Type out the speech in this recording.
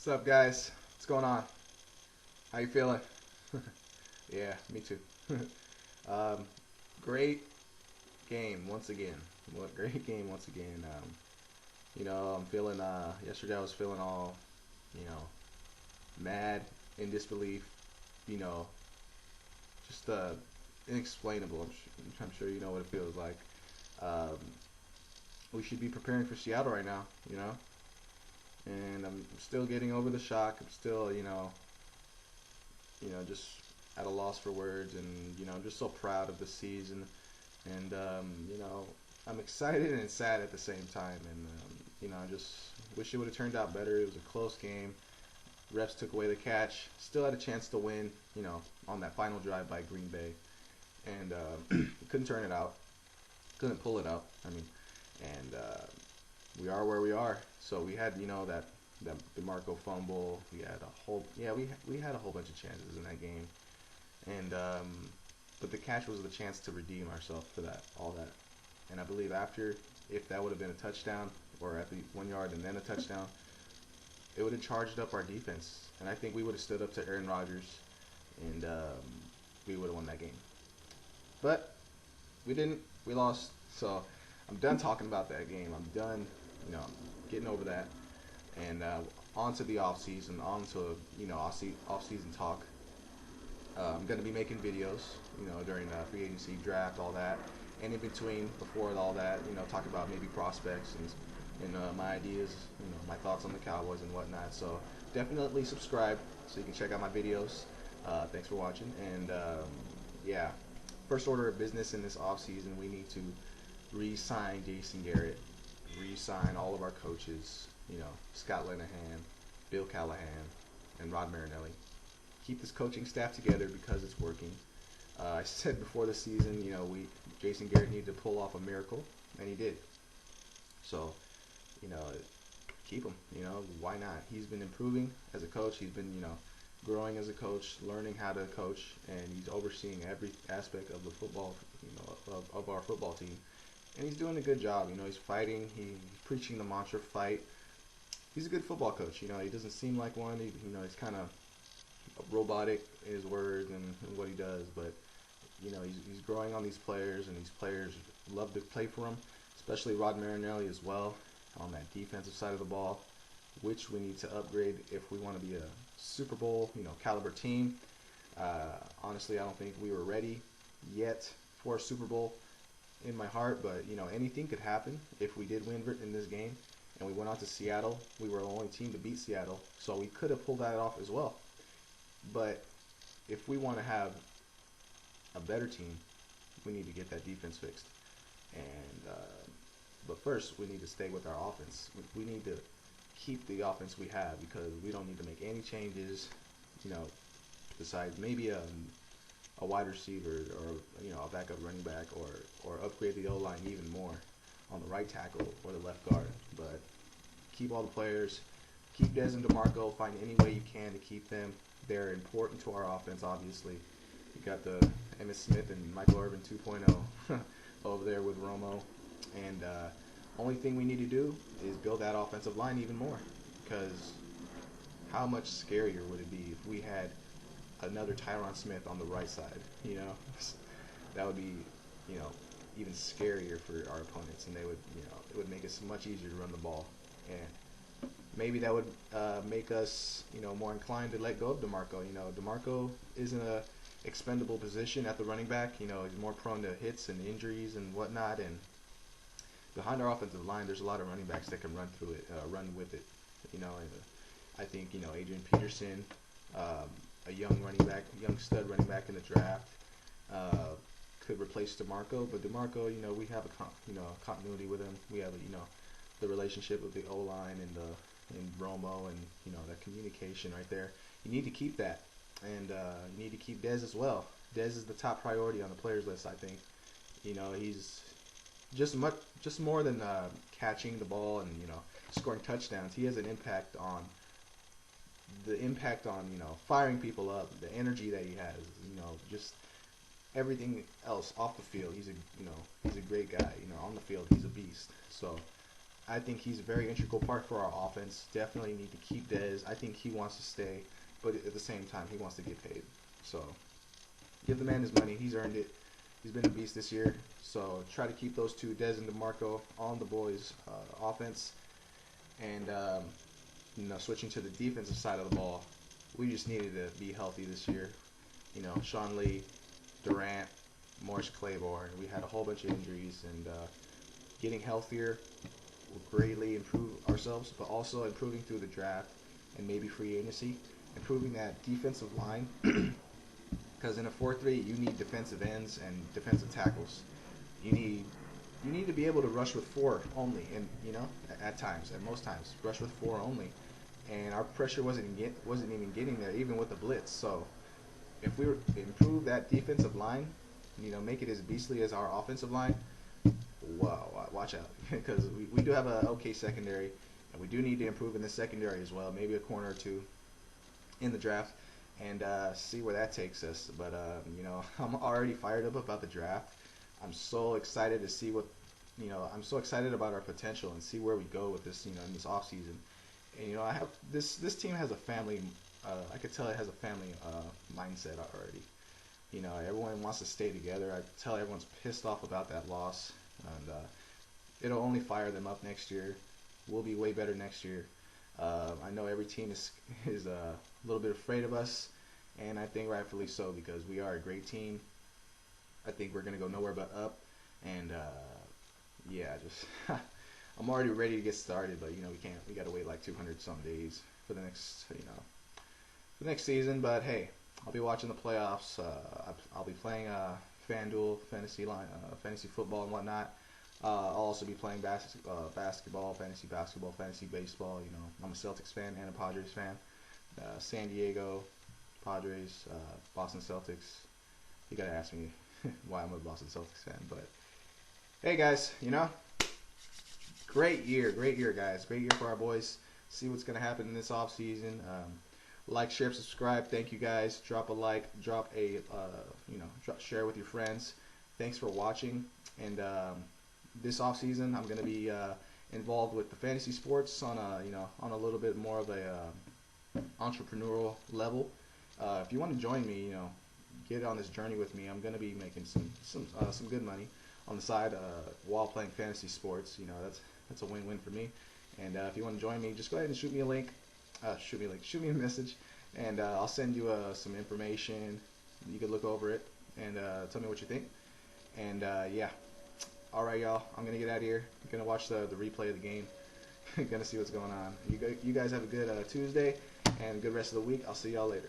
What's up, guys? What's going on? How you feeling? Yeah, me too. um, Great game once again. What great game once again. I'm feeling. Yesterday I was feeling all, you know, mad, in disbelief. You know, just inexplainable. I'm sure you know what it feels like. Um, we should be preparing for Seattle right now. And I'm still getting over the shock. I'm still, just at a loss for words, and I'm just so proud of the season, and I'm excited and sad at the same time, and I just wish it would have turned out better. It was a close game. Refs took away the catch. Still had a chance to win, on that final drive by Green Bay, and couldn't turn it out. Couldn't pull it up. And we are where we are. So we had, that Demarco fumble. We had we had a whole bunch of chances in that game, and but the catch was the chance to redeem ourselves for all that. And I believe after, if that would have been a touchdown or at the 1 yard and then a touchdown, it would have charged up our defense, and I think we would have stood up to Aaron Rodgers, and we would have won that game. But we didn't. We lost. So I'm done talking about that game. I'm done, getting over that, and on to the off season, on to off season talk. I'm gonna be making videos, during free agency, draft, all that, and in between, before all that, talk about maybe prospects and my ideas, my thoughts on the Cowboys and whatnot. So definitely subscribe so you can check out my videos. Thanks for watching, and yeah, first order of business in this off season, we need to re-sign Jason Garrett, re-sign all of our coaches, Scott Linehan, Bill Callahan, and Rod Marinelli. Keep this coaching staff together because it's working. I said before the season, Jason Garrett needed to pull off a miracle, and he did. So, you know, keep him. Why not? He's been improving as a coach. He's been, growing as a coach, learning how to coach, and he's overseeing every aspect of the football, of our football team. And he's doing a good job. He's fighting. He's preaching the mantra, fight. He's a good football coach. He doesn't seem like one. He's kind of robotic in his words and what he does, but he's growing on these players, and these players love to play for him, especially Rod Marinelli as well on that defensive side of the ball, which we need to upgrade if we want to be a Super Bowl caliber team. Honestly, I don't think we were ready yet for a Super Bowl in my heart, but anything could happen if we did win in this game and we went out to Seattle. We were the only team to beat Seattle, so we could have pulled that off as well. But if we want to have a better team, we need to get that defense fixed. And but first, we need to stay with our offense. We need to keep the offense we have, because we don't need to make any changes. Besides maybe a wide receiver, or a backup running back, or upgrade the O line even more on the right tackle or the left guard. But keep all the players. Keep Dez and Demarco. Find any way you can to keep them. They're important to our offense, obviously. You got the Emmitt Smith and Michael Irvin 2.0 over there with Romo. And only thing we need to do is build that offensive line even more. Because how much scarier would it be if we had another Tyron Smith on the right side? That would be, even scarier for our opponents, and they would, it would make it much easier to run the ball. And maybe that would make us, more inclined to let go of Demarco. Demarco isn't a expendable position at the running back. He's more prone to hits and injuries and whatnot. And behind our offensive line, there's a lot of running backs that can run through it, run with it. And I think Adrian Peterson, a young stud running back in the draft, could replace Demarco. But Demarco, we have a continuity with him. We have the relationship with the O line and Romo, and that communication right there. You need to keep that, and you need to keep Dez as well. Dez is the top priority on the players list, I think. He's just more than catching the ball and scoring touchdowns. He has an impact on firing people up, the energy that he has, just everything else off the field. He's a great guy. On the field, he's a beast. So I think he's a very integral part for our offense. Definitely need to keep Dez. I think he wants to stay, but at the same time, he wants to get paid. So give the man his money. He's earned it. He's been a beast this year. So try to keep those two, Dez and Demarco, on the boys' offense. And switching to the defensive side of the ball, we just needed to be healthy this year. Sean Lee, Durant, Morris Claiborne. We had a whole bunch of injuries, and getting healthier will greatly improve ourselves, but also improving through the draft and maybe free agency, improving that defensive line. Because in a 4-3, you need defensive ends and defensive tackles. You need to be able to rush with 4 only, and at most times, rush with 4 only. And our pressure wasn't even getting there, even with the blitz. So if we improve that defensive line, make it as beastly as our offensive line, wow, watch out, because we do have an okay secondary, and we do need to improve in the secondary as well. Maybe a corner or two in the draft, and see where that takes us. But I'm already fired up about the draft. I'm so excited to see I'm so excited about our potential and see where we go with this, in this off season. And I have this team has a family. I could tell it has a family mindset already. Everyone wants to stay together. I tell everyone's pissed off about that loss, and it'll only fire them up next year. We'll be way better next year. I know every team is a little bit afraid of us, and I think rightfully so, because we are a great team. I think we're gonna go nowhere but up, and I'm already ready to get started, but we can't. We gotta wait like 200 some days for the next season. But hey, I'll be watching the playoffs. I'll be playing FanDuel, fantasy football and whatnot. I'll also be playing basketball, fantasy baseball. I'm a Celtics fan and a Padres fan. San Diego Padres, Boston Celtics. You gotta ask me why I'm a Boston Celtics fan, but hey guys, great year, guys. Great year for our boys. See what's gonna happen in this off season. Like, share, subscribe. Thank you guys. Drop a like. Drop a share with your friends. Thanks for watching. And this off season, I'm gonna be involved with the fantasy sports on a little bit more of a entrepreneurial level. If you want to join me, get on this journey with me. I'm gonna be making some good money on the side while playing fantasy sports. That's a win-win for me. And if you want to join me, just go ahead and shoot me a link. Shoot me a message, and I'll send you some information. You can look over it and tell me what you think. And yeah, all right, y'all. I'm gonna get out of here. I'm gonna watch the replay of the game. Gonna see what's going on. You guys have a good Tuesday and a good rest of the week. I'll see y'all later.